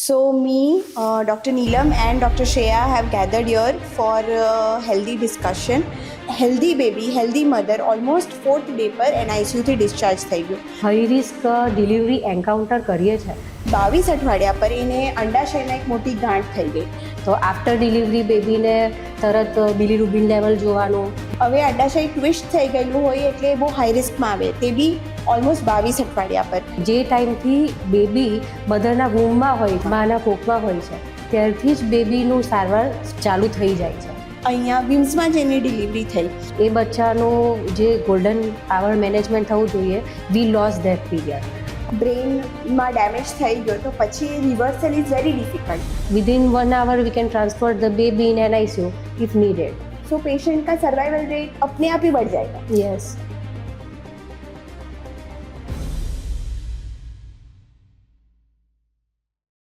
So me, Dr. Neelam and Dr. Shreya have gathered here for healthy discussion. Healthy baby, healthy mother, almost 4th day પર NICU થી discharge થઈ ગયું. High risk delivery encounter કરીએ છીએ. 22 અઠવાડિયા પર એને અંડાશયમાં એક મોટી ગાંઠ થઈ ગઈ. તો આફ્ટર ડિલિવરી બેબીને તરત બિલીરુબિન લેવલ જોવાનું. હવે અંડાશય ટ્વિસ્ટ થઈ ગયેલું હોય એટલે બહુ હાઈ રિસ્કમાં આવે, તે બી ઓલમોસ્ટ 22 અઠવાડિયા પર. જે ટાઈમથી બેબી મધરના વૂમમાં હોય, માના કોખમાં હોય છે, ત્યારથી જ બેબીનું સારવાર ચાલુ થઈ જાય છે. અહીંયા વિમ્સમાં જેની ડિલિવરી થઈ, એ બચ્ચાનું જે ગોલ્ડન આવર મેનેજમેન્ટ થવું જોઈએ, વી લોસ ધેટ પીરિયડ. બ્રેઇનમાં ડેમેજ થઈ ગયો તો પછી reversal is very difficult. Within 1 hour we can transfer the baby in NICU if needed. So patient का सर्वाइवल रेट अपने आप ही बढ़ जाएगा. यस.